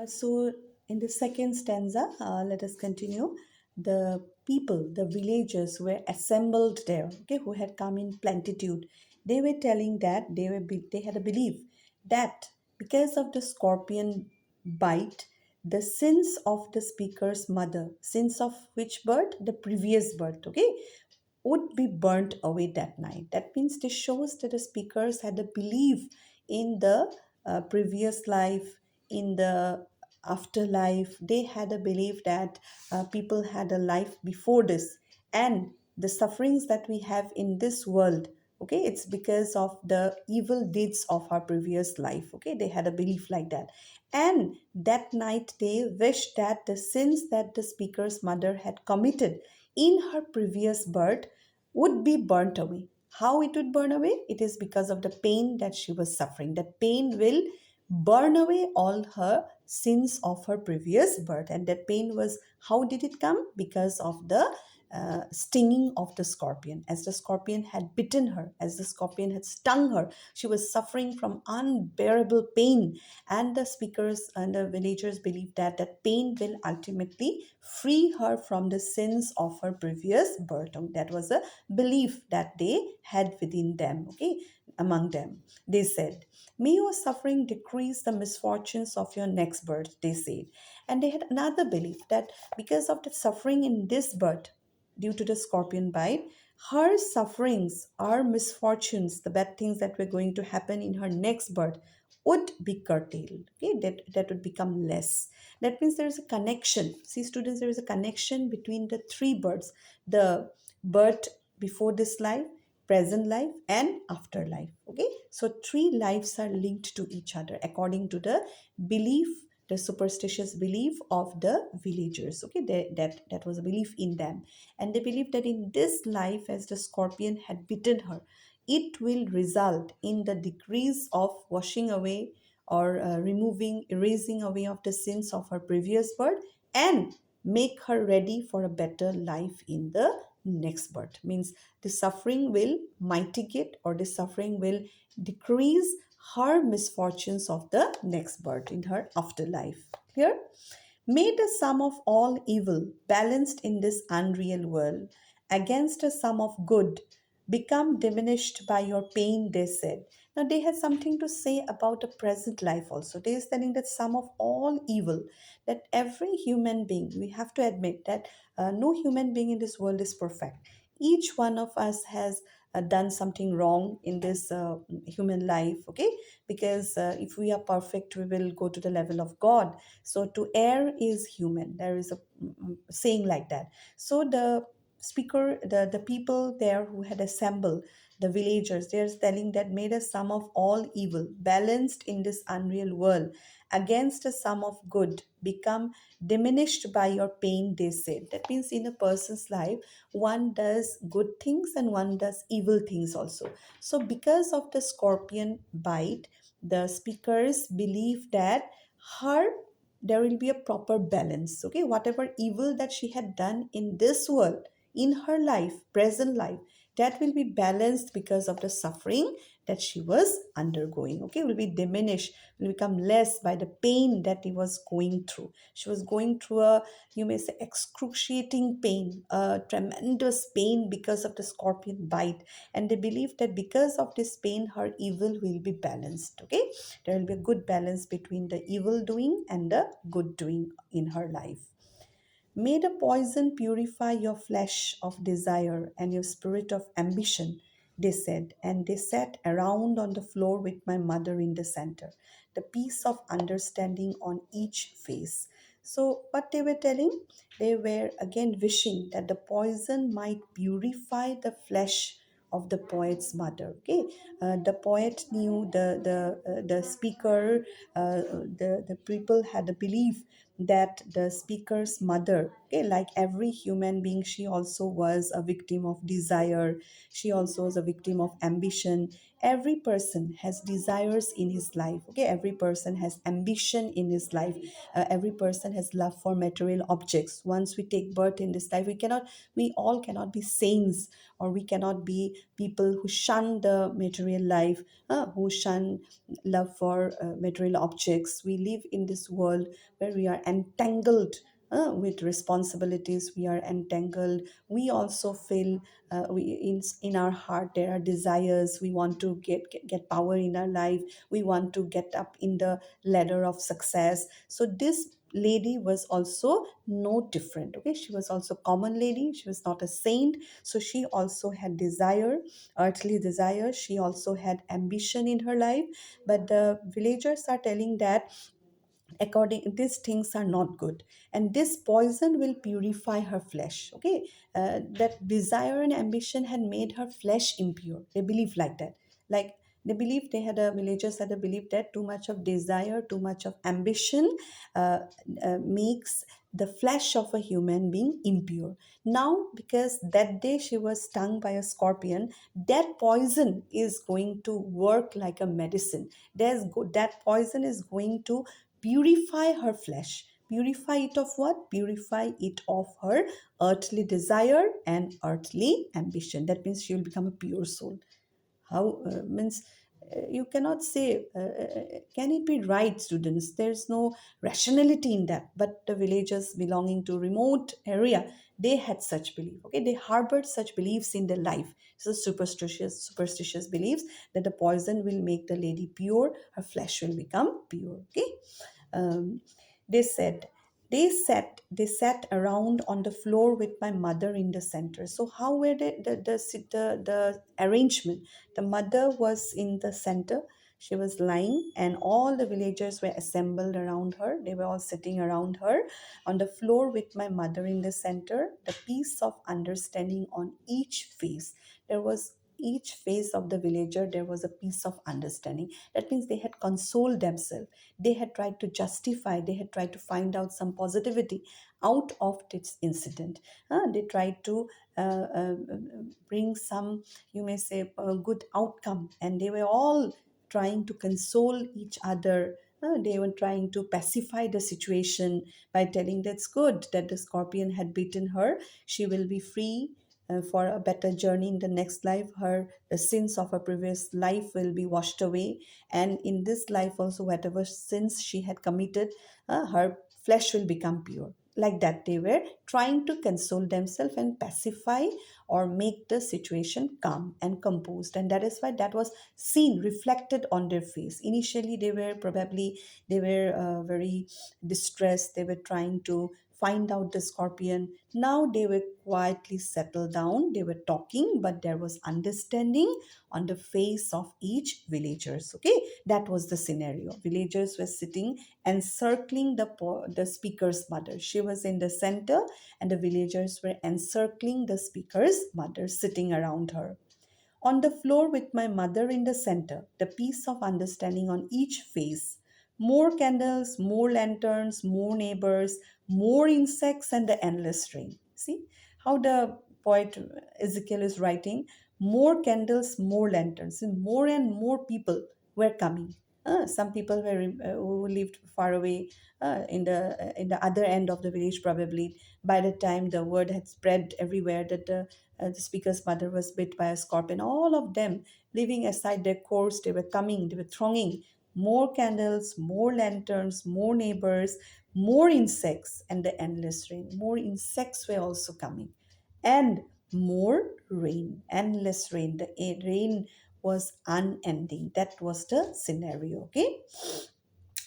So, in the second stanza, let us continue. The people, the villagers who were assembled there, okay, who had come in plentitude, they were telling that they had a belief that because of the scorpion bite, the sins of the speaker's mother, sins of which birth? The previous birth, okay, would be burnt away that night. That means this shows that the speakers had a belief in the previous life, in the afterlife. They had a belief that people had a life before this, and the sufferings that we have in this world, okay, it's because of the evil deeds of our previous life. Okay, they had a belief like that, and that night they wished that the sins that the speaker's mother had committed in her previous birth would be burnt away. How it would burn away? It is because of the pain that she was suffering. That pain will burn away all her sins of her previous birth. And that pain was, how did it come? Because of the stinging of the scorpion. As the scorpion had bitten her, as the scorpion had stung her, she was suffering from unbearable pain. And the speakers and the villagers believed that that pain will ultimately free her from the sins of her previous birth. That was a belief that they had within them, okay, among them. They said, may your suffering decrease the misfortunes of your next birth, they said. And they had another belief that because of the suffering in this birth, due to the scorpion bite, her sufferings, our misfortunes, the bad things that were going to happen in her next birth would be curtailed. Okay, that would become less. That means there is a connection. See, students, there is a connection between the three births: the birth before this life, present life, and afterlife. Okay, so three lives are linked to each other according to the belief, the superstitious belief of the villagers. Okay, that was a belief in them, and they believed that in this life, as the scorpion had bitten her, it will result in the decrease of washing away or removing, erasing away of the sins of her previous birth, and make her ready for a better life in the next birth. Means the suffering will mitigate, or the suffering will decrease her misfortunes of the next birth in her afterlife. Clear? May the sum of all evil, balanced in this unreal world, against a sum of good, become diminished by your pain, they said. Now, they had something to say about the present life also. They are telling that sum of all evil, that every human being, we have to admit that no human being in this world is perfect. Each one of us has done something wrong in this human life, okay? Because if we are perfect, we will go to the level of God. So to err is human. There is a saying like that. So the people there who had assembled, the villagers, they are telling that made a sum of all evil, balanced in this unreal world, against a sum of good, become diminished by your pain, they said. That means in a person's life, one does good things and one does evil things also. So because of the scorpion bite, the speakers believe that her there will be a proper balance. Okay, whatever evil that she had done in this world, in her life, present life, that will be balanced because of the suffering that she was undergoing. Okay, will be diminished, will become less by the pain that he was going through. She was going through a, you may say, excruciating pain, a tremendous pain because of the scorpion bite. And they believe that because of this pain, her evil will be balanced. Okay, there will be a good balance between the evil doing and the good doing in her life. May the poison purify your flesh of desire and your spirit of ambition, they said, and they sat around on the floor with my mother in the center, the peace of understanding on each face. So, what they were telling, they were again wishing that the poison might purify the flesh of the poet's mother. Okay, the poet knew the speaker, the people had a belief that the speaker's mother, okay, like every human being, she also was a victim of desire. She also was a victim of ambition, every person has desires in his life. Okay, every person has ambition in his life. Every person has love for material objects. Once we take birth in this life, we all cannot be saints, or we cannot be people who shun the material life, who shun love for material objects. We live in this world where we are entangled with responsibilities. We are entangled. We also feel in our heart there are desires. We want to get power in our life. We want to get up in the ladder of success. So this lady was also no different. Okay, she was also common lady. She was not a saint. So she also had desire, earthly desire. She also had ambition in her life. But the villagers are telling that according these things are not good, and this poison will purify her flesh. Okay, that desire and ambition had made her flesh impure. They believe like that. Like, they believe, they had a villagers had a belief that too much of desire, too much of ambition uh, makes the flesh of a human being impure. Now, because that day she was stung by a scorpion, that poison is going to work like a medicine. That poison is going to purify her flesh. Purify it of what? Purify it of her earthly desire and earthly ambition. That means she will become a pure soul. How means you cannot say, can it be right, students? There's no rationality in that. But the villagers belonging to remote area, they had such belief. Okay, they harbored such beliefs in their life. So superstitious beliefs that the poison will make the lady pure, her flesh will become pure. Okay, um, they said they sat around on the floor with my mother in the center. So how were the arrangement? The mother was in the center. She was lying, and all the villagers were assembled around her. They were all sitting around her on the floor with my mother in the center. The peace of understanding on each face. There was each face of the villager, there was a piece of understanding. That means they had consoled themselves. They had tried to justify, they had tried to find out some positivity out of this incident. They tried to bring some, you may say, a good outcome, and they were all trying to console each other. They were trying to pacify the situation by telling that's good that the scorpion had bitten her. She will be free for a better journey in the next life. Her the sins of her previous life will be washed away, and in this life also whatever sins she had committed, her flesh will become pure. Like that, they were trying to console themselves and pacify or make the situation calm and composed, and that is why that was seen reflected on their face. Initially they were very distressed. They were trying to find out the scorpion. Now they were quietly settled down. They were talking, but there was understanding on the face of each villagers. Okay, that was the scenario. Villagers were sitting encircling the speaker's mother. She was in the center, and the villagers were encircling the speaker's mother, sitting around her. On the floor with my mother in the center, the peace of understanding on each face. More candles, more lanterns, more neighbors, more insects, and the endless rain. See how the poet Ezekiel is writing: more candles, more lanterns, and more people were coming. Some people who lived far away in the other end of the village. Probably by the time the word had spread everywhere that the speaker's mother was bit by a scorpion, all of them, leaving aside their course, they were coming, they were thronging. More candles, more lanterns, more neighbors, more insects, and the endless rain. More insects were also coming. And more rain, endless rain. The rain was unending. That was the scenario. Okay,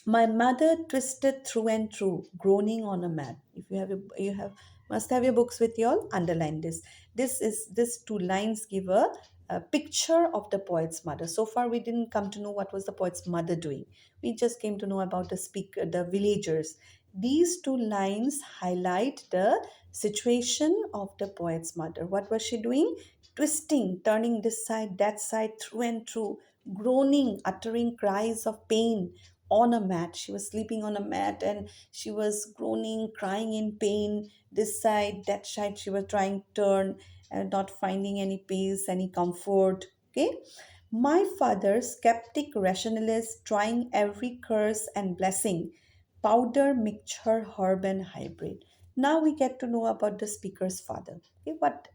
my mother twisted through and through, groaning on a mat. If you have must have your books with you all. Underline this. This two lines give a picture of the poet's mother. So far, we didn't come to know what was the poet's mother doing. We just came to know about the villagers. These two lines highlight the situation of the poet's mother. What was she doing? Twisting, turning this side, that side, through and through, groaning, uttering cries of pain on a mat. She was sleeping on a mat, and she was groaning, crying in pain. This side, that side, she was trying to turn, not finding any peace, any comfort. Okay. My father, skeptic rationalist, trying every curse and blessing, powder, mixture, herb, and hybrid. Now we get to know about the speaker's father. Okay, what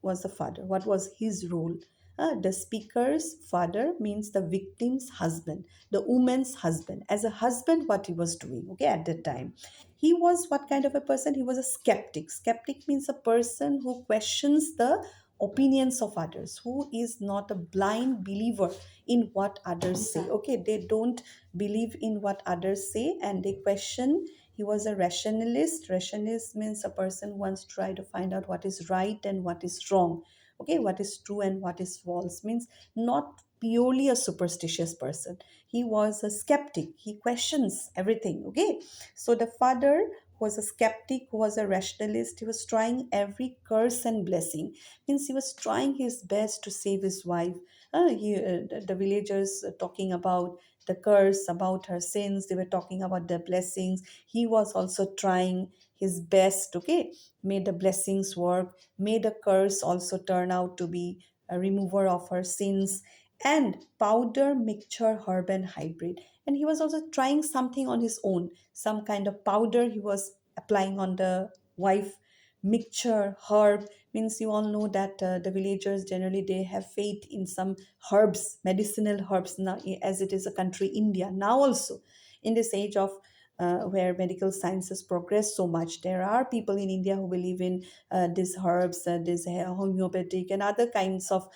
was the father? What was his role? The speaker's father means the victim's husband, the woman's husband. As a husband, what he was doing, okay, at that time. He was what kind of a person? He was a skeptic. Skeptic means a person who questions the opinions of others, who is not a blind believer in what others say. Okay, they don't believe in what others say and they question. He was a rationalist. Rationalist means a person who wants to try to find out what is right and what is wrong. Okay, what is true and what is false, means not purely a superstitious person. He was a skeptic. He questions everything. Okay, so the father was a skeptic, was a rationalist. He was trying every curse and blessing, means he was trying his best to save his wife. The villagers talking about the curse, about her sins, they were talking about the blessings. He was also trying his best. Okay, made the blessings work, made the curse also turn out to be a remover of her sins. And powder, mixture, herb, and hybrid. And he was also trying something on his own, some kind of powder he was applying on the wife. Mixture, herb, means you all know that the villagers generally they have faith in some herbs, medicinal herbs, now as it is a country India now also, in this age of where medical sciences progress so much, there are people in India who believe in these herbs, this homeopathic and other kinds of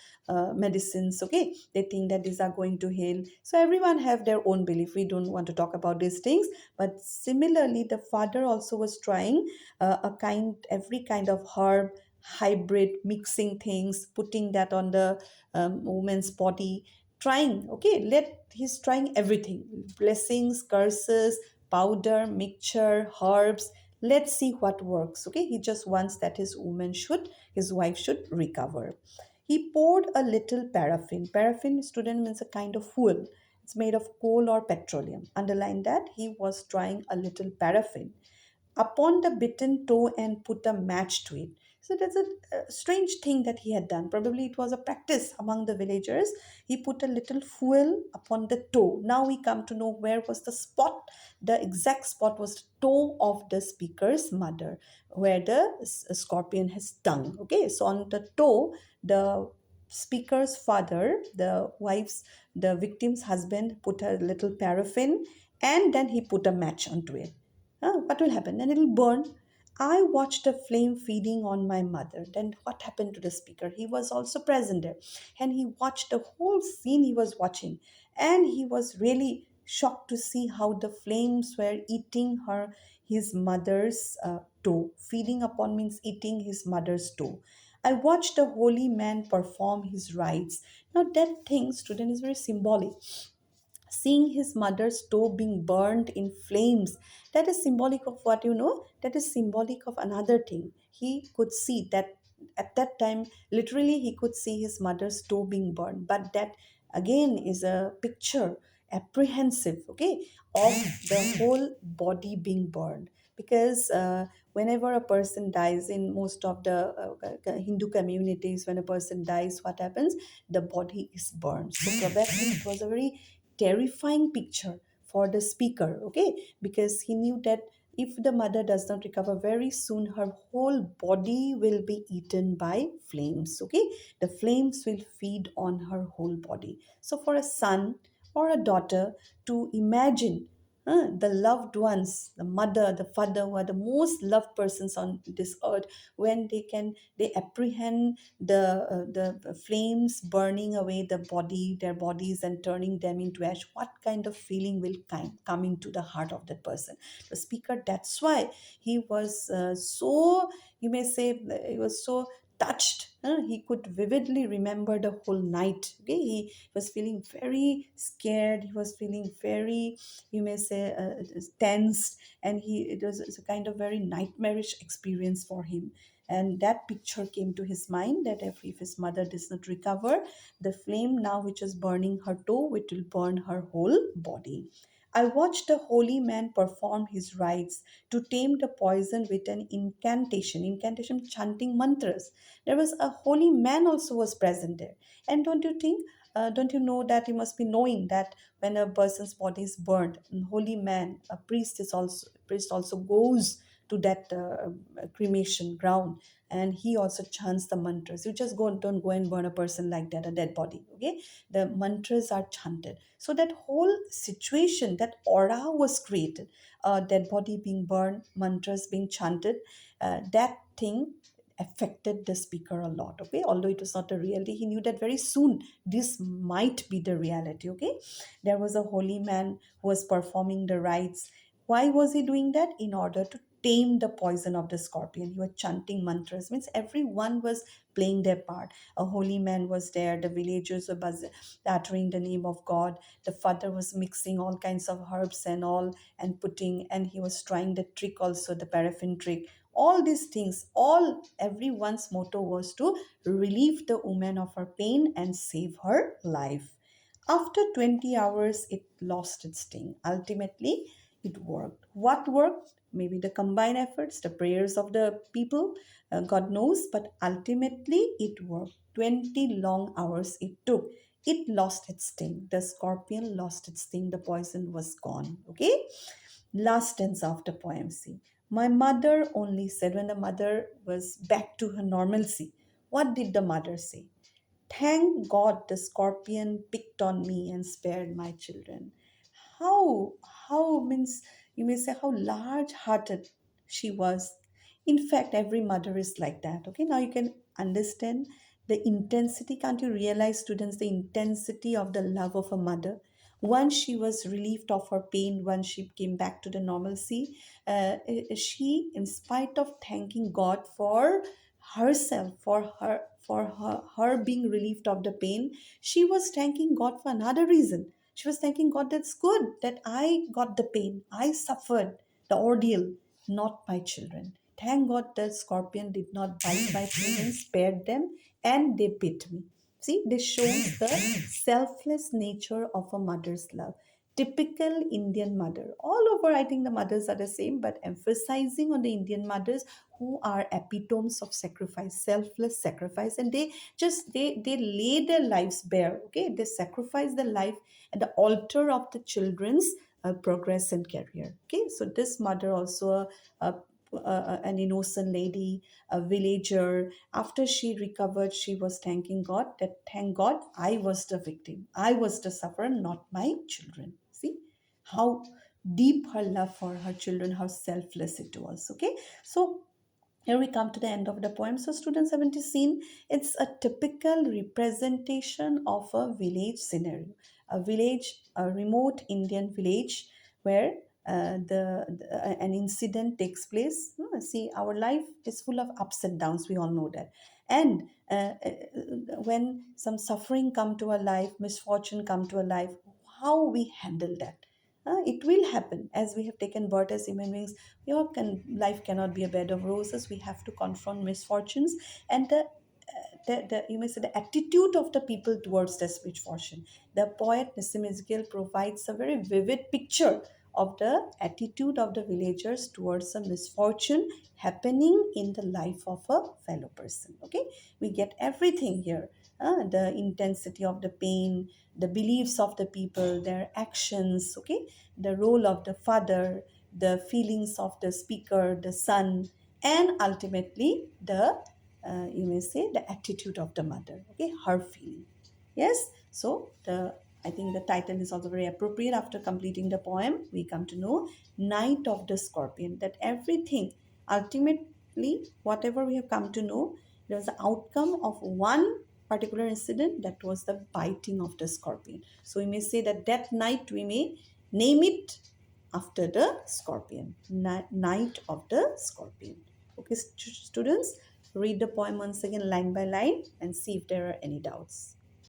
medicines. Okay, they think that these are going to heal. So everyone have their own belief, we don't want to talk about these things. But similarly the father also was trying a kind every kind of herb, hybrid, mixing things, putting that on the woman's body, trying. Okay, he's trying everything, blessings, curses, powder, mixture, herbs. Let's see what works. Okay, he just wants that his wife should recover. He poured a little paraffin. Paraffin, student, means a kind of fuel. It's made of coal or petroleum. Underline that he was trying a little paraffin upon the bitten toe and put a match to it. So that's a strange thing that he had done. Probably it was a practice among the villagers. He put a little fuel upon the toe. Now we come to know where was the spot. The exact spot was the toe of the speaker's mother, where the scorpion has stung. Okay, so on the toe, the speaker's father, the victim's husband, put a little paraffin and then he put a match onto it. What will happen? Then it'll burn. I watched the flame feeding on my mother. Then what happened to the speaker? He was also present there. And he watched the whole scene he was watching. And he was really shocked to see how the flames were eating his mother's toe. Feeding upon means eating his mother's toe. I watched the holy man perform his rites. Now that thing, student, is very symbolic. Seeing his mother's toe being burned in flames, that is symbolic of what, that is symbolic of another thing. He could see that at that time, literally he could see his mother's toe being burned, but that again is a picture, apprehensive, okay, of the whole body being burned. Because whenever a person dies, in most of the Hindu communities, when a person dies, what happens? The body is burned. So probably it was a very terrifying picture for the speaker. Okay, because he knew that if the mother does not recover very soon, her whole body will be eaten by flames. Okay, the flames will feed on her whole body. So for a son or a daughter to imagine the loved ones, the mother, the father, who are the most loved persons on this earth, when they apprehend the flames burning away their bodies and turning them into ash, what kind of feeling will come into the heart of that person? The speaker, that's why he was so, you may say, he was so touched. He could vividly remember the whole night. Okay, he was feeling very scared, he was feeling very, you may say, tensed, and it's a kind of very nightmarish experience for him. And that picture came to his mind, that if his mother does not recover, the flame now which is burning her toe, it will burn her whole body. I watched the holy man perform his rites to tame the poison with an incantation, chanting mantras. There was a holy man also was present there. And don't you think? don't you know that, you must be knowing that when a person's body is burnt, a holy man, a priest also goes to that cremation ground, and he also chants the mantras. You just don't go and burn a person like that, a dead body. Okay, the mantras are chanted. So that whole situation, that aura was created. A dead body being burned, mantras being chanted, that thing affected the speaker a lot. Okay, although it was not a reality, he knew that very soon this might be the reality. Okay, there was a holy man who was performing the rites. Why was he doing that? In order to tame the poison of the scorpion. He was chanting mantras, means everyone was playing their part. A holy man was there, the villagers were uttering the name of God, the father was mixing all kinds of herbs and all, and putting, and he was trying the trick also, the paraffin trick. All these things, all everyone's motto was to relieve the woman of her pain and save her life. After 20 hours, it lost its sting. Ultimately, it worked. What worked? Maybe the combined efforts, the prayers of the people, God knows, but ultimately it worked. 20 long hours it took. It lost its sting. The scorpion lost its sting. The poison was gone. Okay? Last stanza of the poem. See, my mother only said, when the mother was back to her normalcy, what did the mother say? Thank God the scorpion picked on me and spared my children. How, how means, you may say, how large hearted she was. In fact, every mother is like that. Okay, now you can understand the intensity. Can't you realize, students, the intensity of the love of a mother? Once she was relieved of her pain, once she came back to the normalcy, she, in spite of thanking God for herself, her being relieved of the pain, she was thanking God for another reason. She was thanking God, that's good that I got the pain, I suffered the ordeal, not my children. Thank God the scorpion did not bite my children, spared them, and they bit me. See, this shows the selfless nature of a mother's love. Typical Indian mother. All over, I think the mothers are the same, but emphasizing on the Indian mothers who are epitomes of sacrifice, selfless sacrifice, and they lay their lives bare. Okay, they sacrifice their life at the altar of the children's progress and career. Okay, so this mother also a, an innocent lady, a villager. After she recovered, she was thanking God that, thank God I was the victim, I was the sufferer, not my children. See how deep her love for her children, how selfless it was. Okay, so here we come to the end of the poem. So, students, haven't you seen? It's a typical representation of a village scenario, a village, a remote Indian village where an incident takes place. See, our life is full of ups and downs. We all know that, and when some suffering come to our life, misfortune come to our life, how we handle that. It will happen as we have taken birth as human beings. Life cannot be a bed of roses. We have to confront misfortunes, and the you may say the attitude of the people towards this misfortune. The poet Nissim Isgil provides a very vivid picture of the attitude of the villagers towards a misfortune happening in the life of a fellow person. Okay, we get everything here. The intensity of the pain, the beliefs of the people, their actions. Okay, the role of the father, the feelings of the speaker, the son, and ultimately the you may say the attitude of the mother. Okay, her feeling. Yes, so the I think the title is also very appropriate. After completing the poem, we come to know Night of the Scorpion. That everything, ultimately, whatever we have come to know, there was the outcome of one particular incident, that was the biting of the scorpion. So we may say that that night we may name it after the scorpion, Night of the Scorpion. Okay, students, read the poem once again line by line and see if there are any doubts.